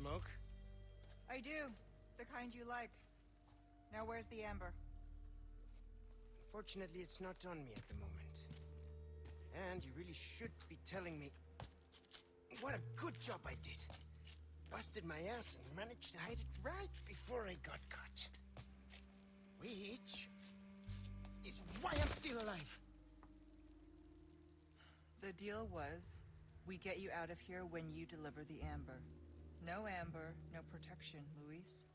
smoke? I do. The kind you like. Now where's the amber? Unfortunately, it's not on me at the moment. And you really should be telling me what a good job I did. Busted my ass and managed to hide it right before I got caught. Which is why I'm still alive. The deal was, we get you out of here when you deliver the amber. No amber, no protection, Luis.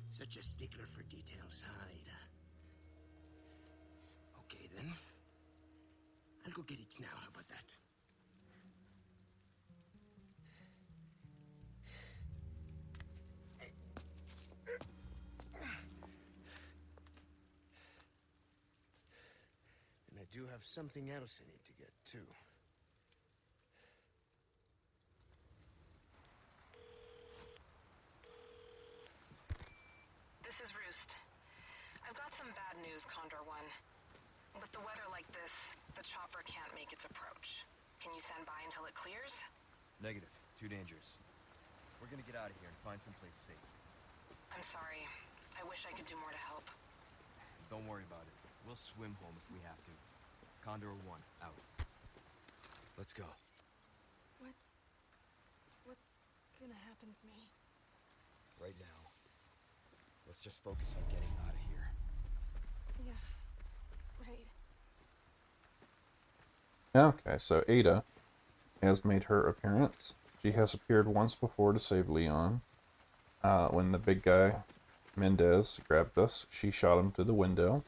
Such a stickler for details, huh, Ada? Okay, then. I'll go get it now, how about that? And I do have something else I need to get, too. This is Roost. I've got some bad news, Condor One. With the weather like this, the chopper can't make its approach. Can you stand by until it clears? Negative. Too dangerous. We're gonna get out of here and find someplace safe. I'm sorry. I wish I could do more to help. Don't worry about it. We'll swim home if we have to. Condor 1, out. Let's go. What's gonna happen to me? Right now, let's just focus on getting out of here. Yeah, right. Okay, so Ada has made her appearance. She has appeared once before to save Leon. When the big guy, Mendez, grabbed us, she shot him through the window.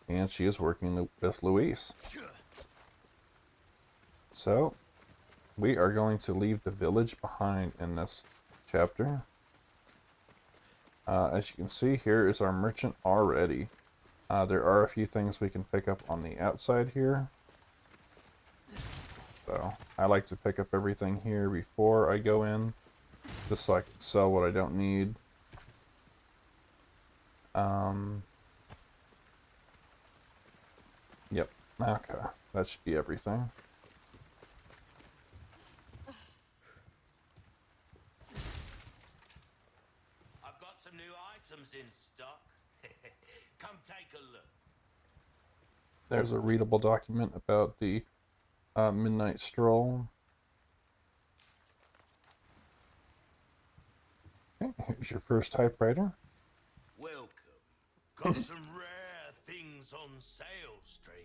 And she is working with Luis. So, we are going to leave the village behind in this chapter. As you can see, here is our merchant already. There are a few things we can pick up on the outside here. So, I like to pick up everything here before I go in, just so I can sell what I don't need. Yep, okay, that should be everything. I've got some new items in stock. Come take a look. There's a readable document about the midnight stroll. Okay, here's your first typewriter. Welcome. Got some rare things on sale, stranger.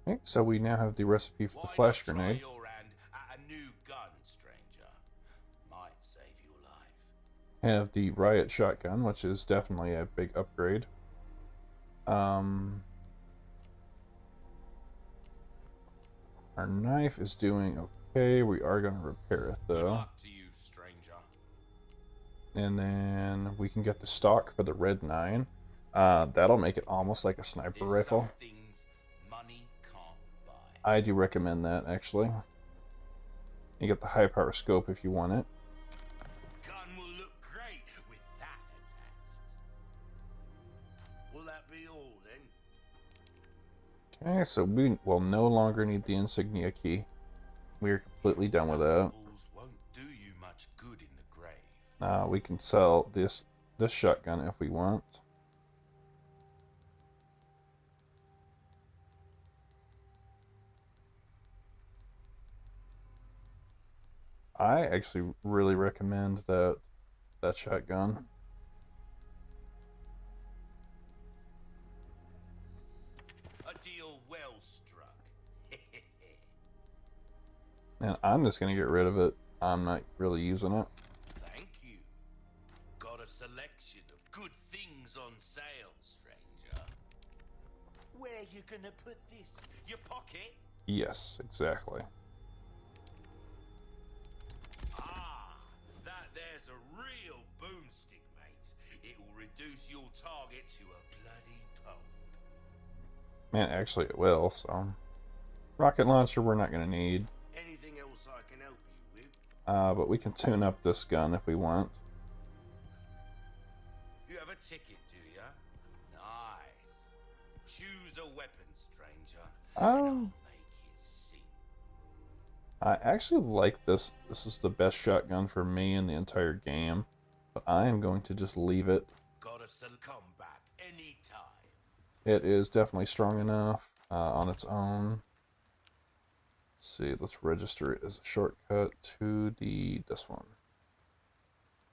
Okay, so we now have the recipe for the Why flash not try grenade. your hand at a new gun, stranger? Might save your life. Have the riot shotgun, which is definitely a big upgrade. Our knife is doing okay. We are going to repair it Good though. luck to you, stranger. And then we can get the stock for the red 9. That'll make it almost like a sniper There's rifle. some things money can't buy. I do recommend that, actually. You get the high power scope if you want it. Gun will look great with that attached. Will that be all then? Okay, so we will no longer need the insignia key. We are completely done with that. Apples won't do you much good in the grave. We can sell this shotgun if we want. I actually really recommend that shotgun. A deal well struck. And I'm just going to get rid of it. I'm not really using it. Thank you. Got a selection of good things on sale, stranger. Where you gonna put this? Your pocket? Yes, exactly. Ah, that there's a real boomstick, mate. It will reduce your target to a bloody pulp. Man, actually it will, so. Rocket launcher we're not going to need. Anything else I can help you with? But we can tune up this gun if we want. You have a ticket, do ya? Nice. Choose a weapon, stranger. And I'll Oh, make it sing. I actually like this. This is the best shotgun for me in the entire game. But I am going to just leave it. Come back anytime. It is definitely strong enough on its own. Let's see, let's register it as a shortcut to this one.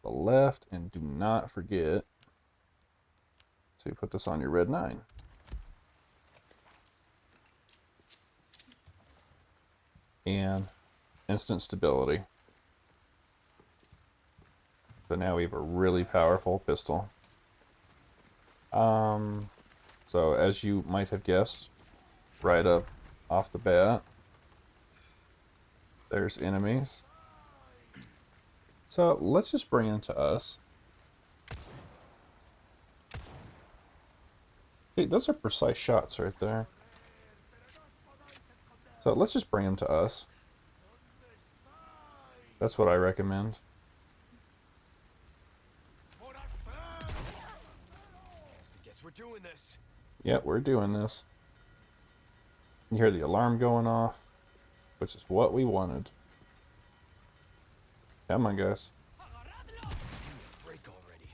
The left, and do not forget to put this on your red 9. And instant stability. So now we have a really powerful pistol. So as you might have guessed, right up off the bat, there's enemies. So let's just bring them to us. Hey, those are precise shots right there. So let's just bring them to us. That's what I recommend. Guess we're doing this. Yep, we're doing this. You hear the alarm going off, which is what we wanted. Come on, guys. Break already.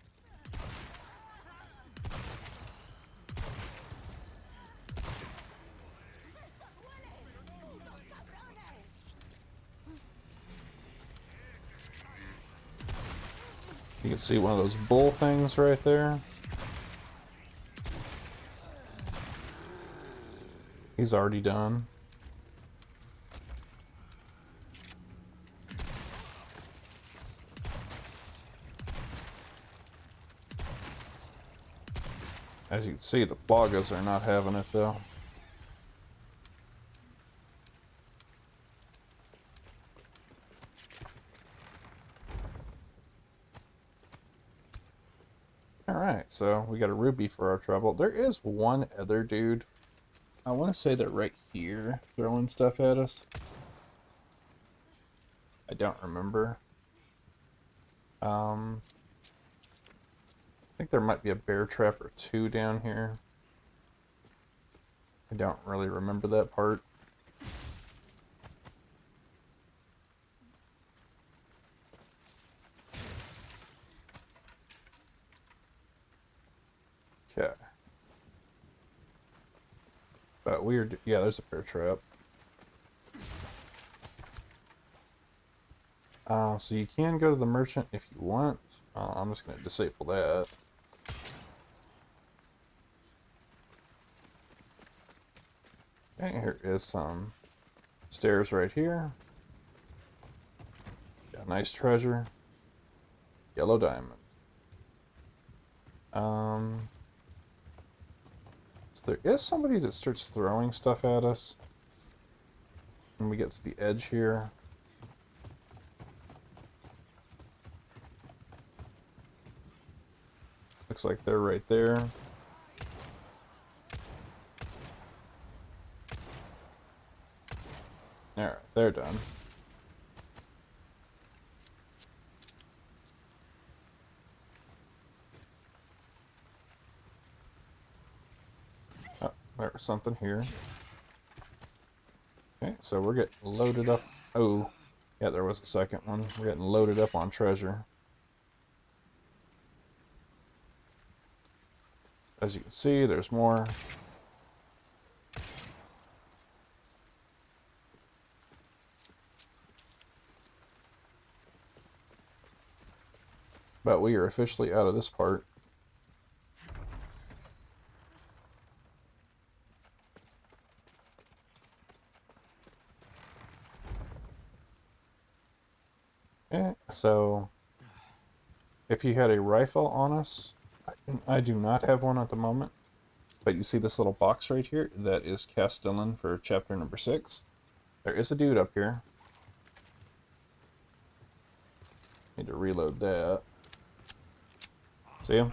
You can see one of those bull things right there. He's already done. As you can see, the Plagas are not having it though. Alright, so we got a ruby for our trouble. There is one other dude. I want to say they're right here throwing stuff at us. I don't remember. I think there might be a bear trap or two down here. I don't really remember that part. Okay. But weird. Yeah, there's a bear trap. So you can go to the merchant if you want. I'm just going to disable that. Okay, here is some stairs right here. Got a nice treasure. Yellow diamond. So there is somebody that starts throwing stuff at us when we get to the edge here. Looks like they're right there. Alright, they're done. Oh, there's something here. Okay, so we're getting loaded up. Oh, yeah, there was a second one. We're getting loaded up on treasure. As you can see, there's more. But we are officially out of this part. Okay, so if you had a rifle on us, I do not have one at the moment, but you see this little box right here, that is Castellan for chapter number 6. There is a dude up here. Need to reload that. See him?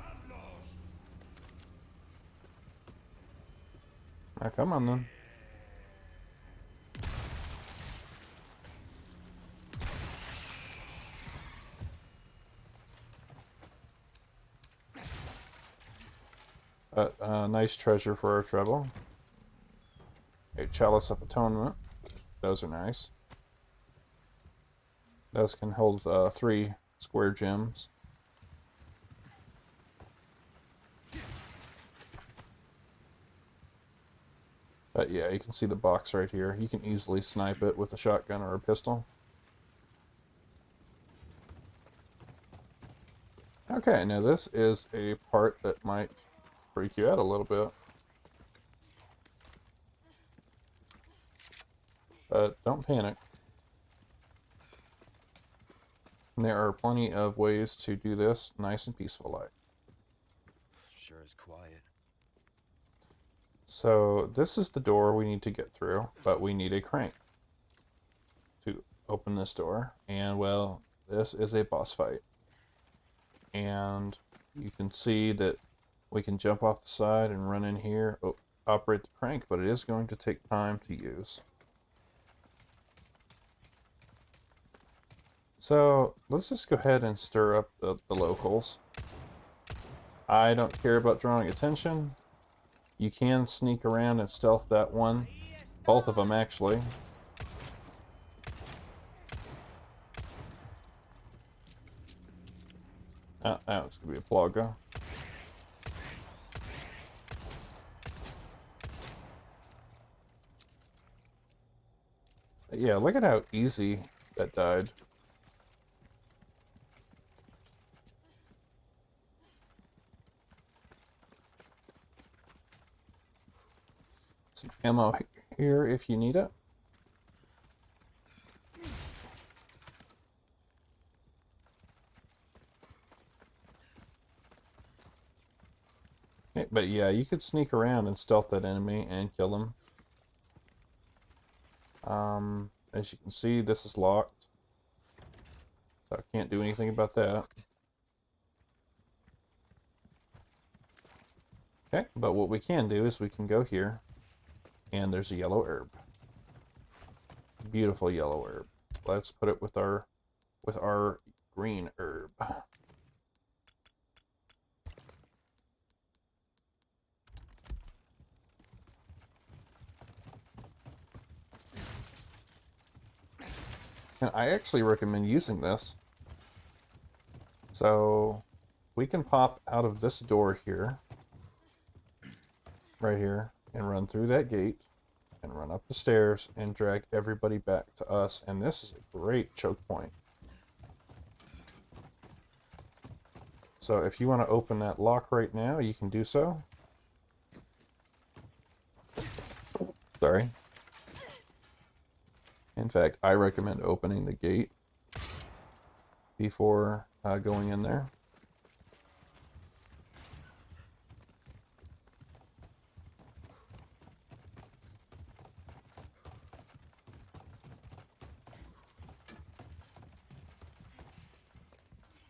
Now come on then. Nice treasure for our trouble. A chalice of atonement. Those are nice. This can hold 3 square gems. But yeah, you can see the box right here. You can easily snipe it with a shotgun or a pistol. Okay, now this is a part that might freak you out a little bit. But don't panic. There are plenty of ways to do this nice and peaceful like. Sure is quiet. So this is the door we need to get through, but we need a crank to open this door. And well, this is a boss fight. And you can see that we can jump off the side and run in here, operate the crank, but it is going to take time to use. So let's just go ahead and stir up the locals. I don't care about drawing attention. You can sneak around and stealth that one. Both of them, actually. Oh, it's going to be a Plaga. Yeah, look at how easy that died. Some ammo here if you need it. Okay, but yeah, you could sneak around and stealth that enemy and kill them. As you can see, this is locked. So I can't do anything about that. Okay, but what we can do is we can go here, and there's a yellow herb. Beautiful yellow herb. Let's put it with our green herb. And I actually recommend using this. So we can pop out of this door here, right here, and run through that gate, and run up the stairs, and drag everybody back to us. And this is a great choke point. So if you want to open that lock right now, you can do so. Sorry. In fact, I recommend opening the gate before going in there.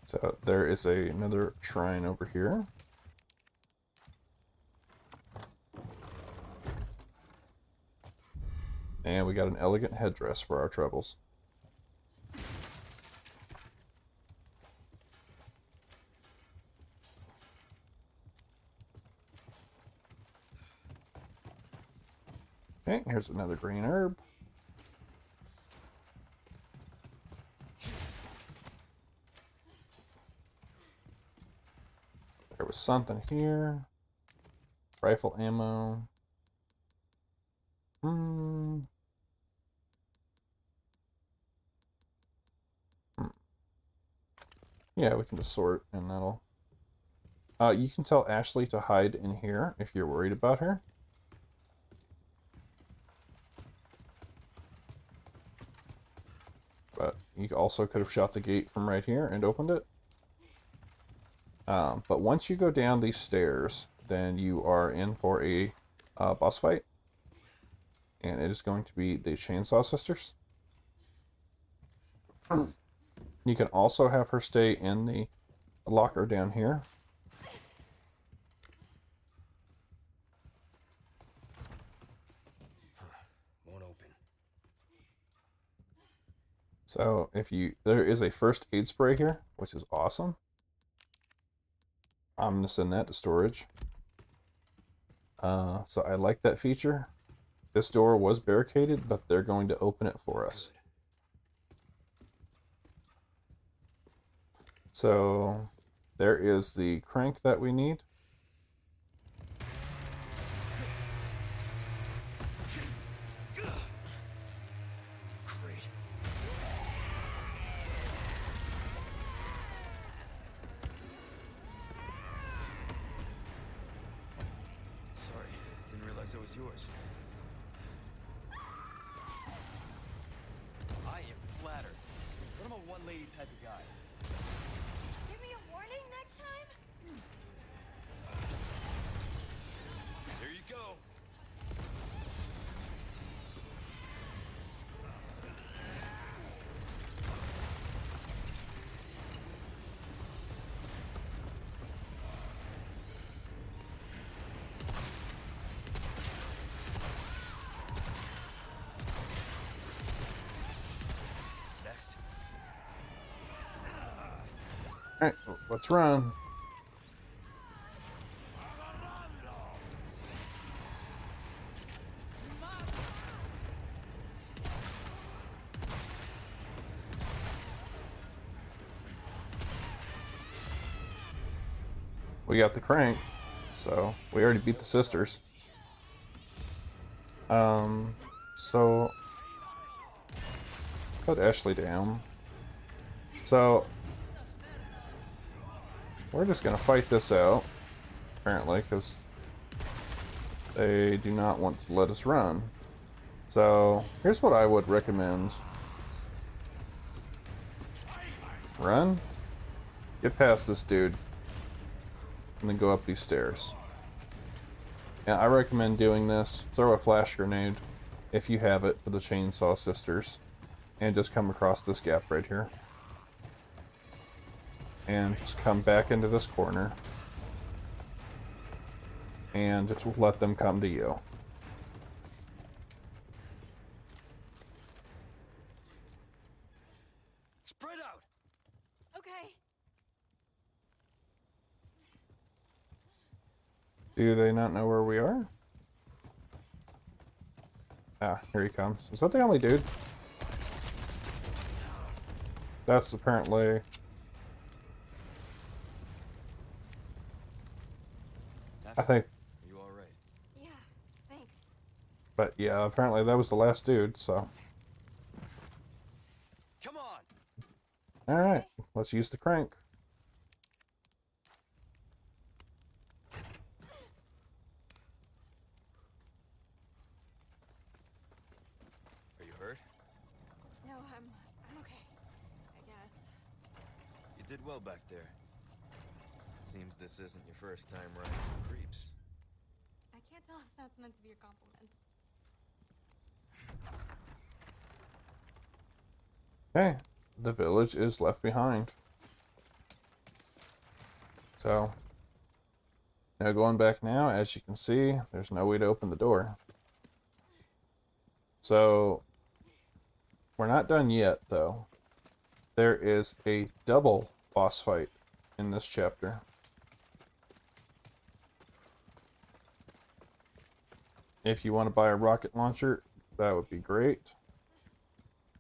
So there is another shrine over here. And we got an elegant headdress for our troubles. Okay, here's another green herb. There was something here. Rifle ammo. Yeah, we can just sort, and that'll... you can tell Ashley to hide in here if you're worried about her. But you also could have shot the gate from right here and opened it. But once you go down these stairs, then you are in for a boss fight. And it is going to be the Chainsaw Sisters. You can also have her stay in the locker down here. Won't open. So there is a first aid spray here, which is awesome. I'm going to send that to storage. So I like that feature. This door was barricaded, but they're going to open it for us. So there is the crank that we need. Great. Sorry, didn't realize it was yours. I am flattered. But I'm a one-lady type of guy. Give me a warning next time? There you go. Next. Alright, let's run. We got the crank, so we already beat the sisters. So put Ashley down. So we're just gonna fight this out, apparently, because they do not want to let us run. So here's what I would recommend. Run, get past this dude, and then go up these stairs. Yeah, I recommend doing this. Throw a flash grenade, if you have it, for the Chainsaw Sisters, and just come across this gap right here. And just come back into this corner. And just let them come to you. Spread out. Okay. Do they not know where we are? Ah, here he comes. Is that the only dude? That's apparently... I think... Are you alright? Yeah, thanks. But yeah, apparently that was the last dude, so... Come on. Alright, let's use the crank. Are you hurt? No, I'm okay. I guess. You did well back there. Seems this isn't your first time running into creeps. I can't tell if that's meant to be a compliment. Okay, the village is left behind. So, now going back now, as you can see, there's no way to open the door. So, we're not done yet, though. There is a double boss fight in this chapter. If you want to buy a rocket launcher, that would be great.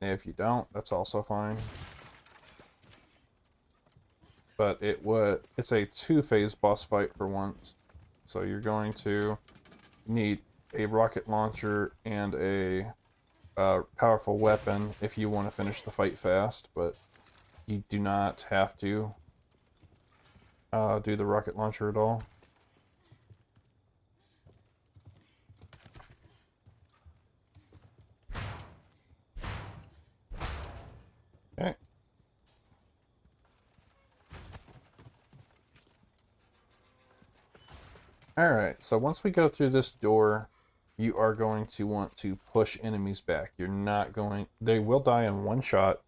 If you don't, that's also fine. But it's a two-phase boss fight for once. So you're going to need a rocket launcher and a powerful weapon if you want to finish the fight fast, but you do not have to do the rocket launcher at all. Okay. Alright, so once we go through this door, you are going to want to push enemies back. You're not going... They will die in one shot,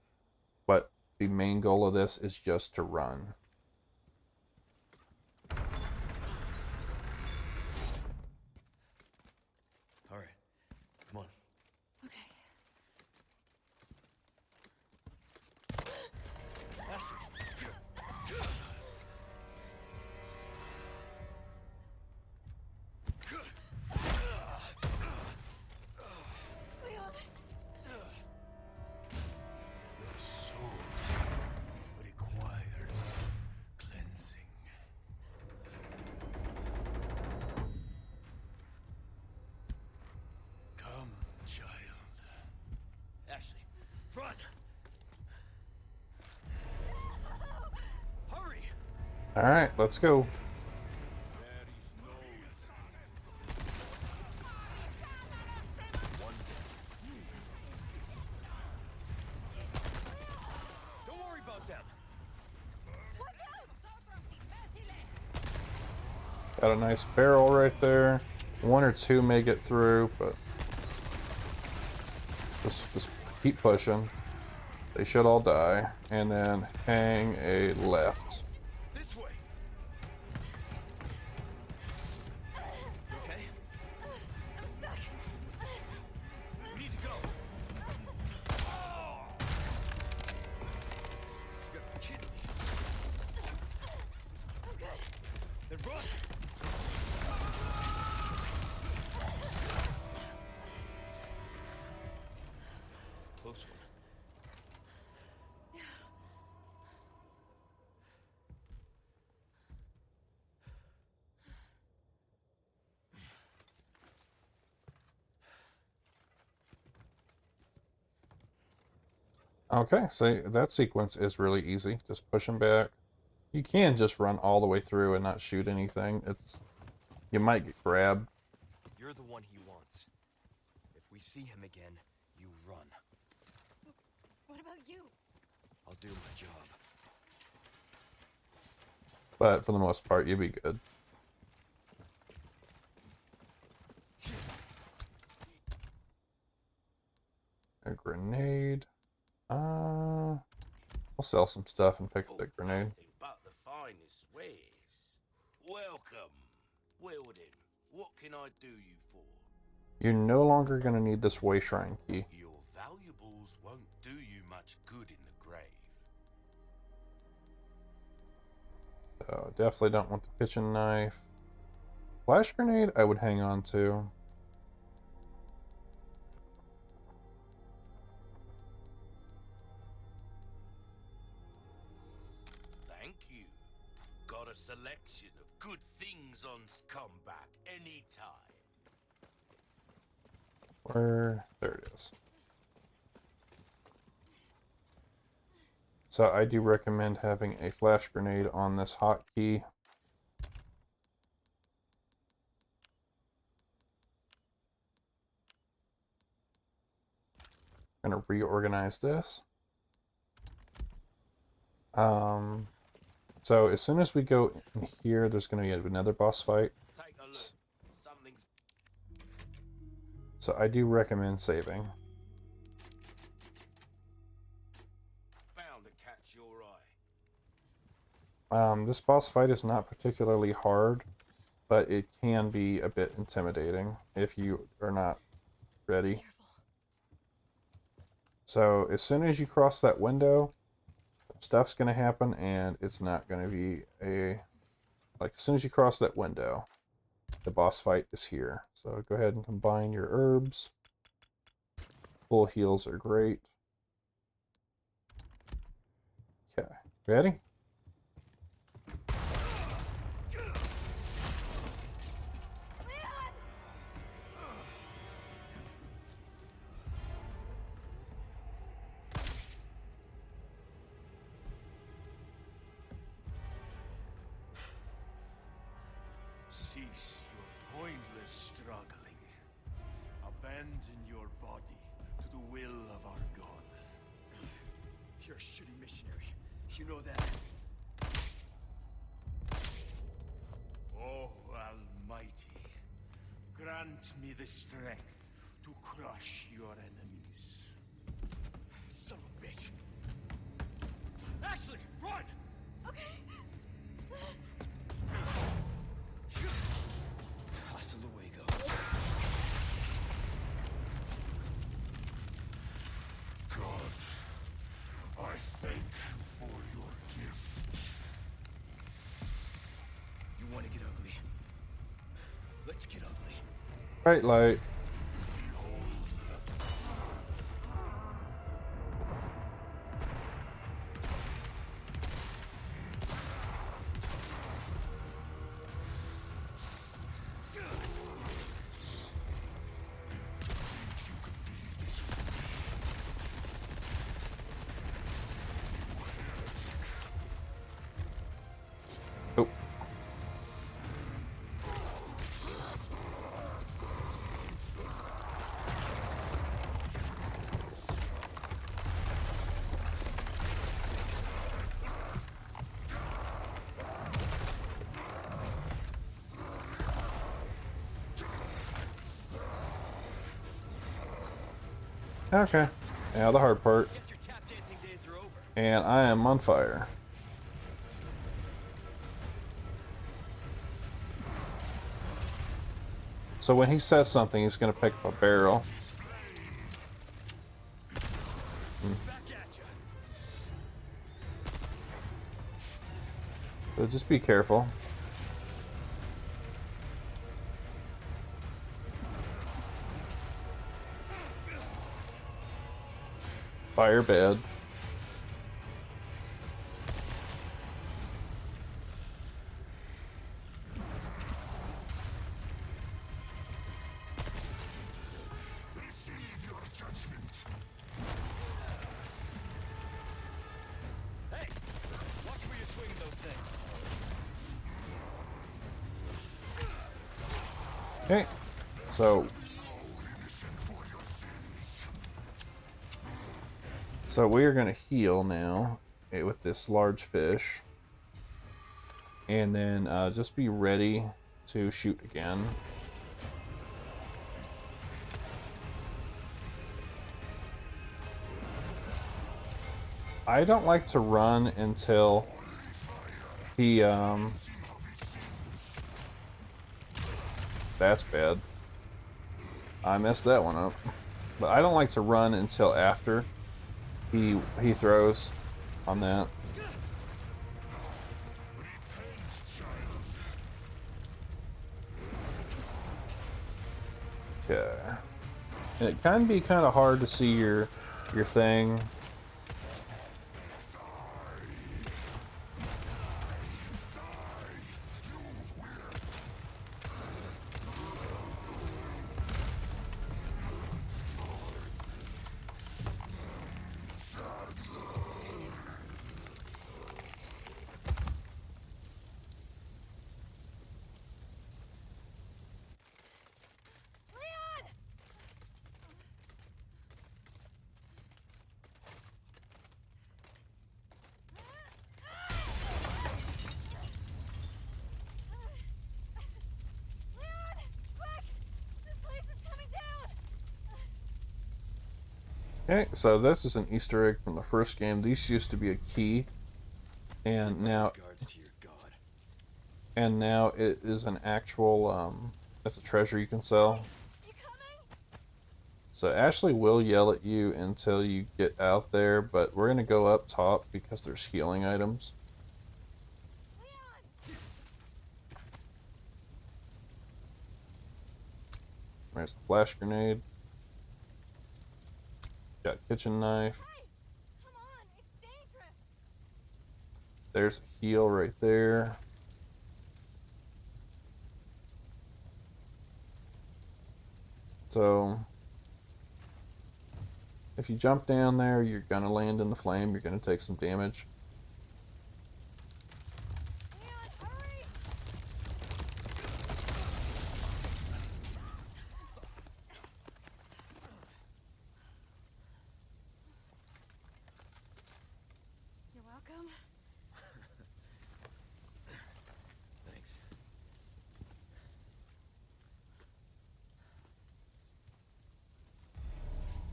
but the main goal of this is just to run. Alright. Come on. Okay. Leon. Your soul requires Alright, let's go. Don't worry about them. Got a nice barrel right there. One or two may get through, but just keep pushing. They should all die. And then hang a left. This way. You okay? I'm stuck. We need to go. You gotta be kidding me. I'm good. Then run. Close one. Okay, so that sequence is really easy. Just push him back. You can just run all the way through and not shoot anything. You might get grabbed. You're the one he wants. If we see him again, you run. What about you? I'll do my job. But for the most part, you'll be good. A grenade. I'll sell some stuff and pick up that grenade. Nothing but the finest wares. Welcome. Well then, what can I do you for? You're no longer going to need this way shrine key. Your valuables won't do you much good in the grave. So definitely don't want the kitchen knife. Flash grenade, I would hang on to. Thank you. Got a selection of good things on come back anytime. There it is. So I do recommend having a flash grenade on this hotkey. I'm going to reorganize this. So as soon as we go in here, there's going to be another boss fight. Take a look. Something's So I do recommend saving. bound to catch your eye. This boss fight is not particularly hard, but it can be a bit intimidating if you are not ready. Careful. So as soon as you cross that window, stuff's going to happen, and it's not going to be like as soon as you cross that window, the boss fight is here. So go ahead and combine your herbs. Full heals are great. Okay, ready? Cease your pointless struggling. Abandon your body to the will of our God. You're a shitty missionary. You know that. Oh, Almighty, grant me the strength to crush your enemies. Son of a bitch. Ashley, run! Okay. Hasta luego. God, I thank you for your gift. You want to get ugly? Let's get ugly. Bright light. Okay. Now the hard part. Guess your tap dancing days are over. And I am on fire. So when he says something, he's going to pick up a barrel. Back at ya. So just be careful. Fire bad. Hey, watch where you're swinging those things. Okay. So we are going to heal now with this large fish. And then just be ready to shoot again. I don't like to run until he, that's bad. I messed that one up. But I don't like to run until after he throws on that. Okay. And it can be kind of hard to see your thing. Okay, so this is an Easter egg from the first game. These used to be a key, and now Regards to your god. it is an actual it's a treasure you can sell. So Ashley will yell at you until you get out there, but we're gonna go up top because there's healing items. There's a flash grenade. Got a kitchen knife. Come on, it's dangerous. There's a heal right there. So if you jump down there, you're gonna land in the flame. You're gonna take some damage. Leon, hurry! You're welcome. Thanks.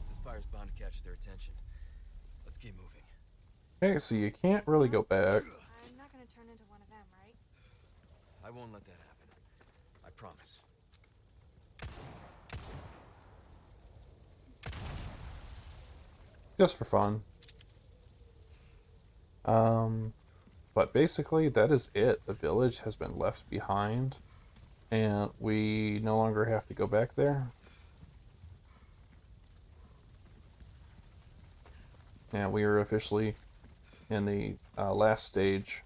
This fire's bound to catch their attention. Let's keep moving. Okay, so you can't really go back. I'm not gonna turn into one of them, right? I won't let that happen. I promise. Just for fun. But basically that is it. The village has been left behind, and we no longer have to go back there. And we are officially in the last stage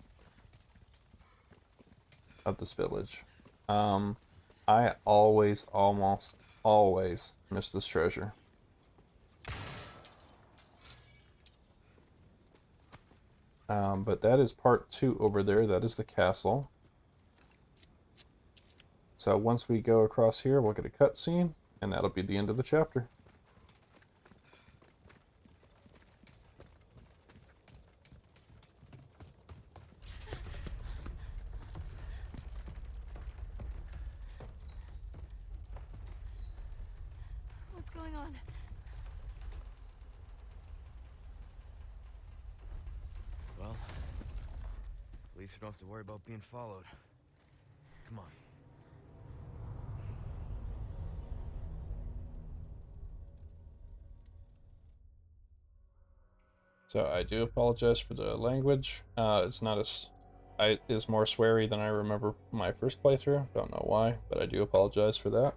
of this village. I almost always miss this treasure. But that is part 2 over there. That is the castle. So once we go across here, we'll get a cutscene, and that'll be the end of the chapter. What's going on? least we don't have to worry about being followed. Come on. So I do apologize for the language. It's not as... is more sweary than I remember my first playthrough. Don't know why, but I do apologize for that.